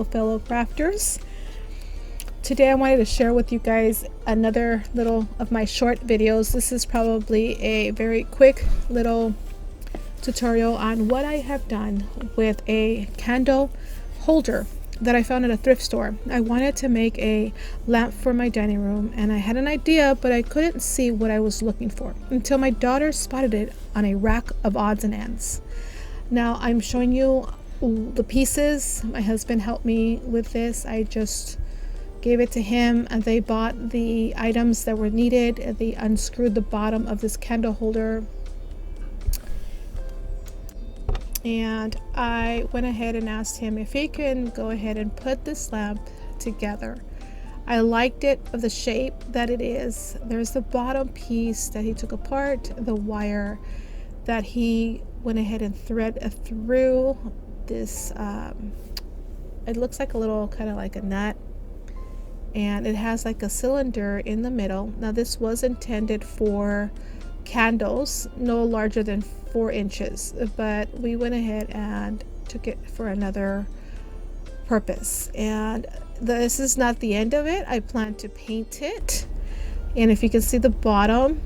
Hello fellow crafters. Today I wanted to share with you guys another little of my short videos. This is probably a very quick little tutorial on what I have done with a candle holder that I found at a thrift store. I wanted to make a lamp for my dining room and I had an idea, but I couldn't see what I was looking for until my daughter spotted it on a rack of odds and ends. Now I'm showing you the pieces. My husband helped me with this. I just gave it to him and they bought the items that were needed. They unscrewed the bottom of this candle holder and I went ahead and asked him if he can go ahead and put this lamp together. I liked it of the shape that it is. There's the bottom piece that he took apart, the wire that he went ahead and thread through this it looks like a little kind of like a nut, and it has like a cylinder in the middle. Now this was intended for candles no larger than 4 inches, but we went ahead and took it for another purpose. And this is not the end of it. I plan to paint it, and if you can see the bottom,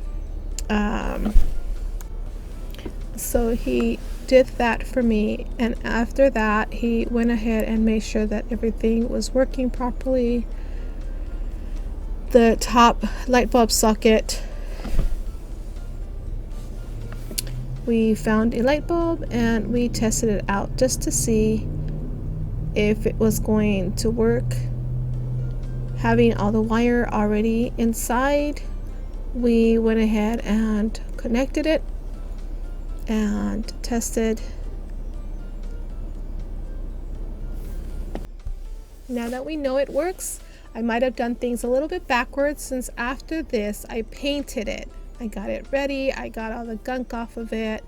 so he did that for me, and after that he went ahead and made sure that everything was working properly. The top light bulb socket, we found a light bulb and we tested it out just to see if it was going to work. Having all the wire already inside, we went ahead and connected it and tested. Now that we know it works, I might have done things a little bit backwards, since after this I painted it. I got it ready, I got all the gunk off of it,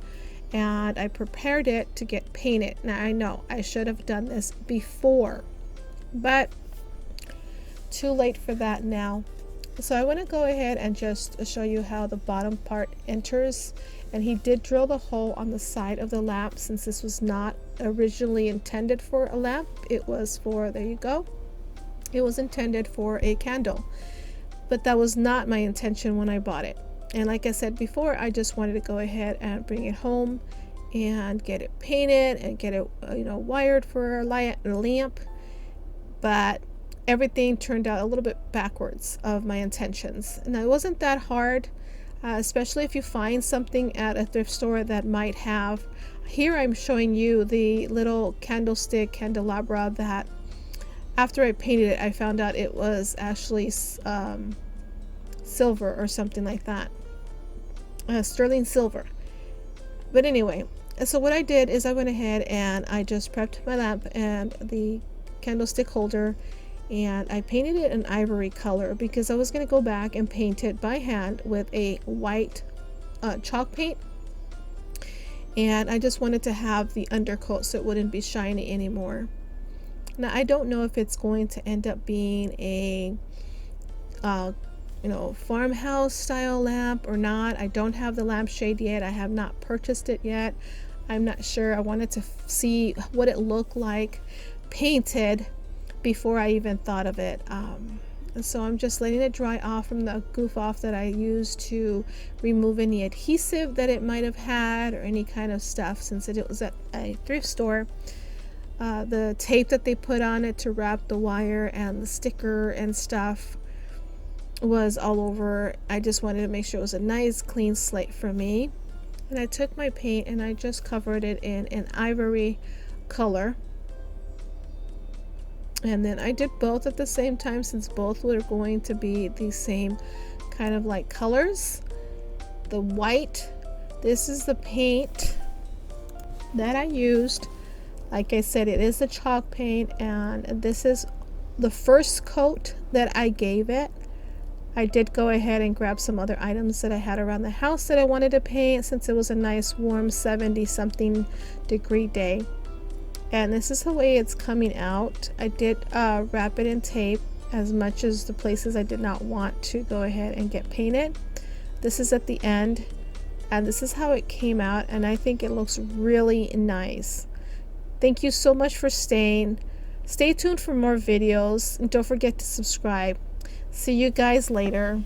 and I prepared it to get painted. Now I know I should have done this before, but too late for that now. So I want to go ahead and just show you how the bottom part enters. And he did drill the hole on the side of the lamp, since this was not originally intended for a lamp. It was for, there you go, it was intended for a candle, but that was not my intention when I bought it. And like I said before, I just wanted to go ahead and bring it home and get it painted and get it wired for a lamp, but everything turned out a little bit backwards of my intentions. And it wasn't that hard, especially if you find something at a thrift store that might have. Here I'm showing you the little candlestick candelabra that after I painted it I found out it was actually silver or something like that, sterling silver. But anyway, so what I did is I went ahead and I just prepped my lamp and the candlestick holder, and I painted it an ivory color because I was going to go back and paint it by hand with a white chalk paint, and I just wanted to have the undercoat so it wouldn't be shiny anymore. Now I don't know if it's going to end up being a farmhouse style lamp or not. I don't have the lampshade yet. I have not purchased it yet. I'm not sure. I wanted to see what it looked like painted before I even thought of it. And so I'm just letting it dry off from the goof off that I used to remove any adhesive that it might have had or any kind of stuff, since it was at a thrift store. The tape that they put on it to wrap the wire and the sticker and stuff was all over. I just wanted to make sure it was a nice clean slate for me. And I took my paint and I just covered it in an ivory color. And then I did both at the same time, since both were going to be the same kind of like colors. The white, this is the paint that I used. Like I said, it is the chalk paint, and this is the first coat that I gave it. I did go ahead and grab some other items that I had around the house that I wanted to paint, since it was a nice warm 70 something degree day. And this is the way it's coming out. I did wrap it in tape as much as the places I did not want to go ahead and get painted. This is at the end, and this is how it came out, and I think it looks really nice. Thank you so much for staying. Stay tuned for more videos and don't forget to subscribe. See you guys later.